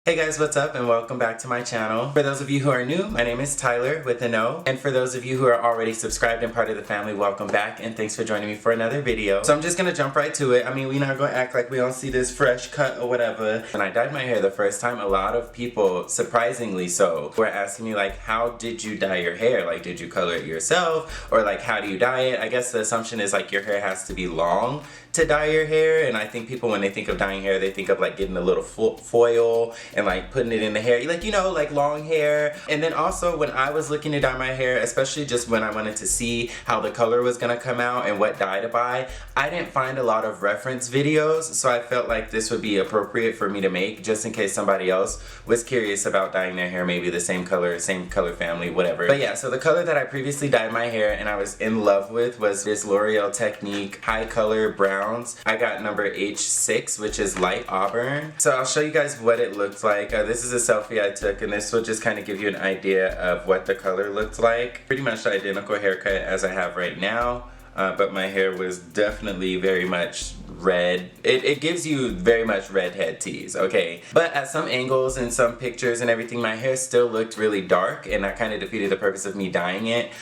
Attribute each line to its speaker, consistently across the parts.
Speaker 1: Hey guys, what's up and welcome back to my channel. For those of you who are new, my name is TylorWithAnO, and for those of you who are already subscribed and part of the family, welcome back and thanks for joining me for another video. So I'm just gonna jump right to it. I mean, we're not gonna act like we don't see this fresh cut or whatever. When I dyed my hair the first time, a lot of people, surprisingly so, were asking me like, how did you dye your hair? Like, did you color it yourself? Or like, how do you dye it? I guess the assumption is like your hair has to be long to dye your hair, and I think people, when they think of dyeing hair, they think of like getting a little foil and like putting it in the hair, like, you know, like long hair. And then also when I was looking to dye my hair, especially just when I wanted to see how the color was gonna come out and what dye to buy, I didn't find a lot of reference videos, so I felt like this would be appropriate for me to make just in case somebody else was curious about dyeing their hair, maybe the same color family, whatever. But yeah, so the color that I previously dyed my hair and I was in love with was this L'Oreal Technique HiColor Brown. I got number H6, which is light auburn. So I'll show you guys what it looked like. This is a selfie I took, and this will just kind of give you an idea of what the color looked like. Pretty much the identical haircut as I have right now, but my hair was definitely very much red. It gives you very much redhead tease, okay? But at some angles and some pictures and everything, my hair still looked really dark, and that kind of defeated the purpose of me dyeing it.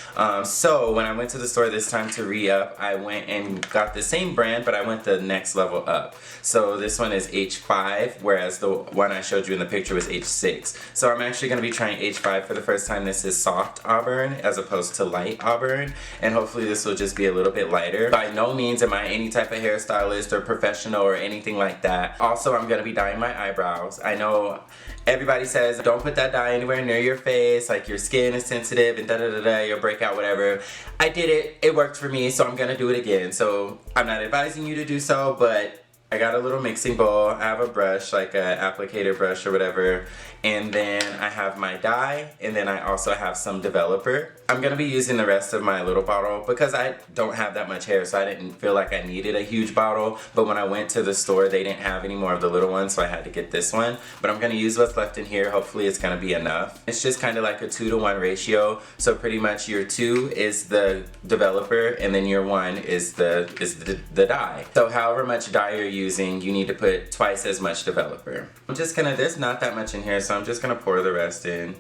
Speaker 1: So when I went to the store this time to re-up, I went and got the same brand, but I went the next level up. So this one is H5, whereas the one I showed you in the picture was H6. So I'm actually going to be trying H5 for the first time. This is soft auburn as opposed to light auburn, and hopefully this will just be a little bit lighter. By no means am I any type of hairstylist or professional or anything like that. Also, I'm gonna be dyeing my eyebrows. I know everybody says don't put that dye anywhere near your face, like your skin is sensitive and da-da-da-da, you'll break out, whatever. I did it, it worked for me, so I'm gonna do it again. So I'm not advising you to do so, but I got a little mixing bowl, I have a brush, like an applicator brush or whatever, and then I have my dye, and then I also have some developer. I'm gonna be using the rest of my little bottle because I don't have that much hair, so I didn't feel like I needed a huge bottle, but when I went to the store, they didn't have any more of the little ones, so I had to get this one. But I'm gonna use what's left in here, hopefully it's gonna be enough. It's just kind of like a 2-to-1 ratio, so pretty much your 2 is the developer, and then your 1 is the dye. So however much dye you're using, you need to put twice as much developer. I'm just gonna, there's not that much in here, so I'm just gonna pour the rest in.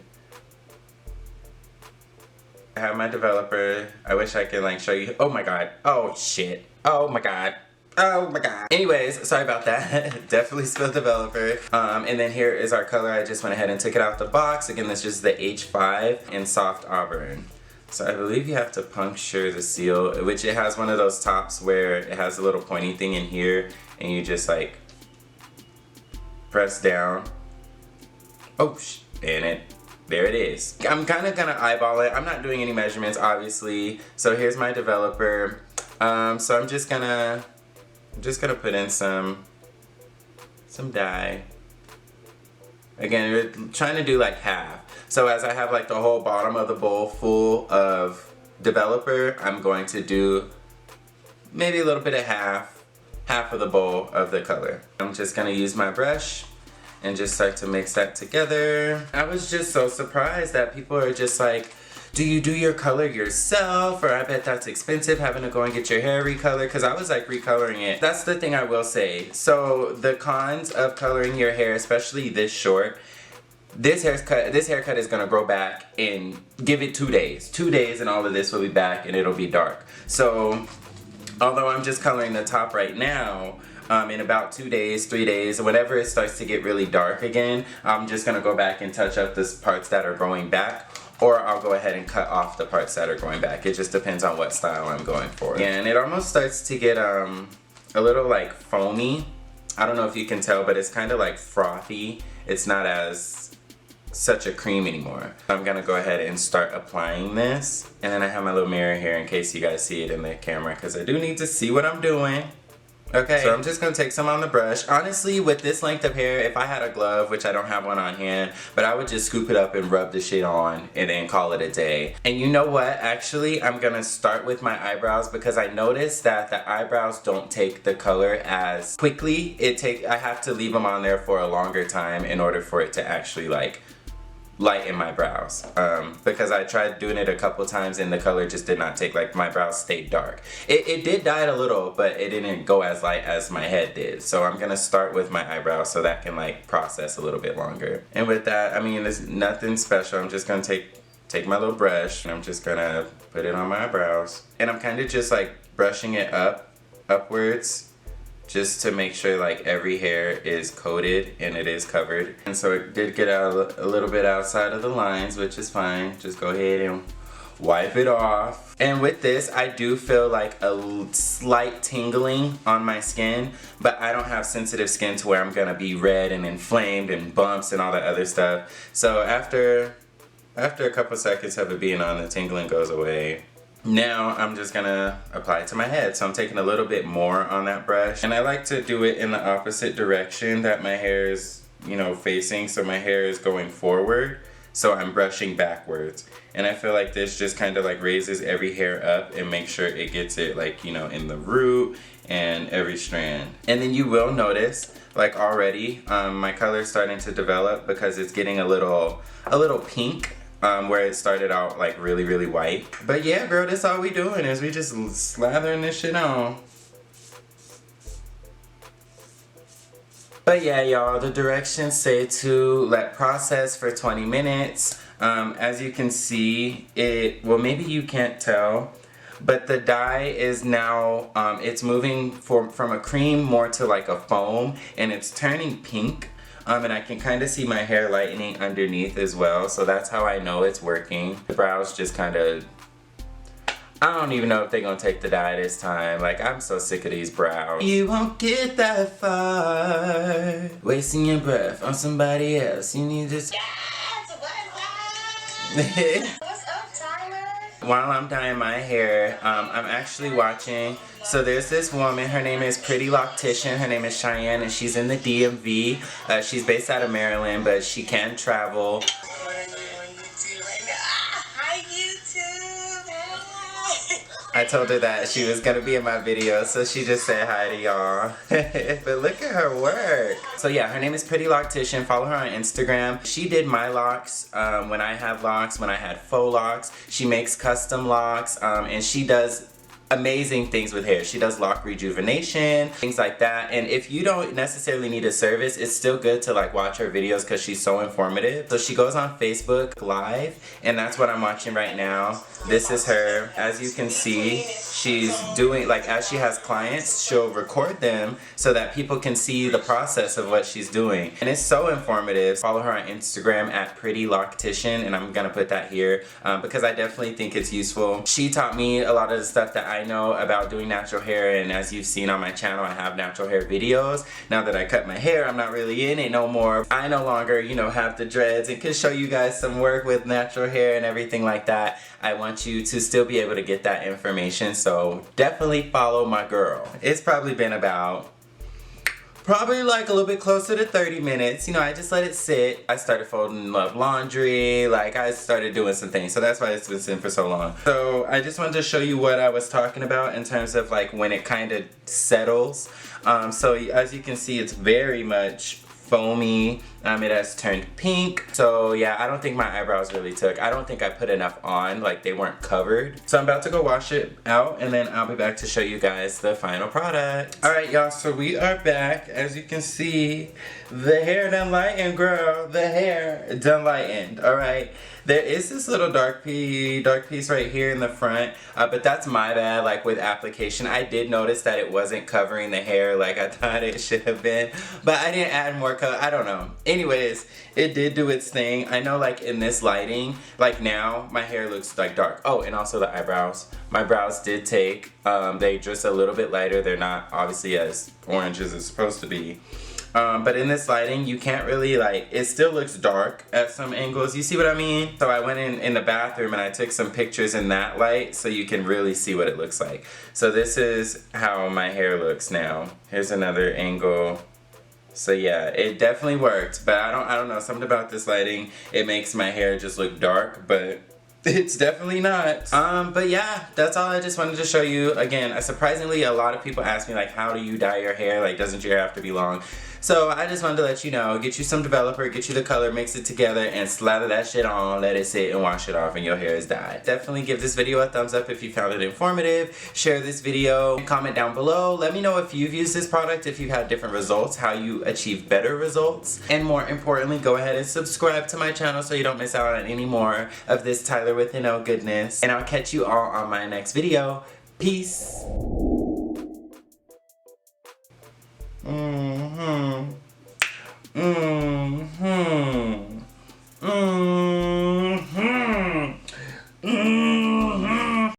Speaker 1: I have my developer. I wish I could like show you. Oh my god. Oh shit. Oh my god. Oh my god. Anyways, sorry about that. Definitely spilled developer. And then here is our color. I just went ahead and took it out the box. Again, this is the H5 in soft auburn. So I believe you have to puncture the seal, which it has one of those tops where it has a little pointy thing in here, and you just like press down. Oh, and there it is. I'm kind of gonna eyeball it. I'm not doing any measurements, obviously. So here's my developer. So I'm just gonna put in some dye. Again, we're trying to do like half. So as I have like the whole bottom of the bowl full of developer, I'm going to do maybe a little bit of half of the bowl of the color. I'm just gonna use my brush and just start to mix that together. I was just so surprised that people are just like, do you do your color yourself? Or I bet that's expensive having to go and get your hair recolored, because I was like recoloring it. That's the thing I will say. So the cons of coloring your hair, especially this short, this haircut is gonna grow back and give it 2 days. 2 days and all of this will be back and it'll be dark. So although I'm just coloring the top right now, in about 2 days, 3 days, whenever it starts to get really dark again, I'm just gonna go back and touch up the parts that are growing back, or I'll go ahead and cut off the parts that are growing back. It just depends on what style I'm going for. Yeah, and it almost starts to get a little like foamy. I don't know if you can tell, but it's kind of like frothy. It's not as such a cream anymore. I'm gonna go ahead and start applying this, and then I have my little mirror here in case you guys see it in the camera, because I do need to see what I'm doing. Okay, so I'm just gonna take some on the brush. Honestly, with this length of hair, if I had a glove, which I don't have one on hand, but I would just scoop it up and rub the shit on and then call it a day. And you know what? Actually, I'm gonna start with my eyebrows because I noticed that the eyebrows don't take the color as quickly. I have to leave them on there for a longer time in order for it to actually like lighten my brows, because I tried doing it a couple times and the color just did not take. Like, my brows stayed dark. It did dye it a little, but it didn't go as light as my head did. So I'm gonna start with my eyebrows so that can like process a little bit longer. And with that, I mean, there's nothing special. I'm just gonna take my little brush and I'm just gonna put it on my eyebrows. And I'm kind of just like brushing it upwards, just to make sure like every hair is coated and it is covered. And so it did get out a little bit outside of the lines, which is fine. Just go ahead and wipe it off. And with this, I do feel like a slight tingling on my skin, but I don't have sensitive skin to where I'm gonna be red and inflamed and bumps and all that other stuff. So after a couple seconds of it being on, the tingling goes away. Now I'm just gonna apply it to my head. So I'm taking a little bit more on that brush. And I like to do it in the opposite direction that my hair is, you know, facing. So my hair is going forward. So I'm brushing backwards. And I feel like this just kind of like raises every hair up and makes sure it gets it like, you know, in the root and every strand. And then you will notice like already my color is starting to develop because it's getting a little pink. Where it started out like really white. But yeah, girl, that's all we doing is we just slathering this shit on. But yeah, y'all, the directions say to let process for 20 minutes. As you can see, well, maybe you can't tell, but the dye is now, it's moving from a cream more to like a foam, and it's turning pink. And I can kind of see my hair lightening underneath as well, so that's how I know it's working. The brows just kind of, I don't even know if they're gonna take the dye this time. Like, I'm so sick of these brows. You won't get that far wasting your breath on somebody else. You need to... Yes! What's up, Tyler? While I'm dyeing my hair, I'm actually watching. So there's this woman, her name is Pretty Loctician, her name is Cheyenne, and she's in the DMV. She's based out of Maryland, but she can travel. Hi, YouTube! I told her that she was gonna be in my video, so she just said hi to y'all. But look at her work. So yeah, her name is Pretty Loctician. Follow her on Instagram. She did my locks when I had locks, when I had faux locks. She makes custom locks, and she does amazing things with hair. She does lock rejuvenation, things like that. And if you don't necessarily need a service, it's still good to like watch her videos because she's so informative. So she goes on Facebook Live, and that's what I'm watching right now. This is her. As you can see, she's doing, like, as she has clients, she'll record them so that people can see the process of what she's doing. And it's so informative. Follow her on Instagram at Pretty Loctician, and I'm gonna put that here because I definitely think it's useful. She taught me a lot of the stuff that I know about doing natural hair, and as you've seen on my channel, I have natural hair videos. Now that I cut my hair, I'm not really in it no more. I no longer, you know, have the dreads and can show you guys some work with natural hair and everything like that. I want you to still be able to get that information, so definitely follow my girl. It's probably been about like a little bit closer to 30 minutes. You know, I just let it sit. I started folding up laundry, like I started doing some things, so that's why it's been sitting for so long. So I just wanted to show you what I was talking about in terms of like when it kind of settles. So as you can see, it's very much foamy. It has turned pink. So yeah, I don't think my eyebrows really took. I don't think I put enough on, like they weren't covered. So I'm about to go wash it out, and then I'll be back to show you guys the final product. All right, y'all, so we are back. As you can see, the hair done lightened, girl. The hair done lightened, all right? There is this little dark piece right here in the front, but that's my bad. Like with application, I did notice that it wasn't covering the hair like I thought it should have been, but I didn't add more color. I don't know. Anyways, it did do its thing. I know like in this lighting, like now my hair looks like dark. Oh, and also the eyebrows. My brows did take, they just a little bit lighter. They're not obviously as orange as it's supposed to be. But in this lighting, you can't really like, it still looks dark at some angles. You see what I mean? So I went in the bathroom and I took some pictures in that light so you can really see what it looks like. So this is how my hair looks now. Here's another angle. So yeah, it definitely worked, but I don't know, something about this lighting, it makes my hair just look dark, but it's definitely not. But yeah, that's all I just wanted to show you. Again, surprisingly, a lot of people ask me like, how do you dye your hair? Like, doesn't your hair have to be long? So I just wanted to let you know, get you some developer, get you the color, mix it together, and slather that shit on, let it sit and wash it off, and your hair is dyed. Definitely give this video a thumbs up if you found it informative. Share this video, comment down below. Let me know if you've used this product, if you've had different results, how you achieve better results. And more importantly, go ahead and subscribe to my channel so you don't miss out on any more of this Tyler with NO goodness. And I'll catch you all on my next video. Peace.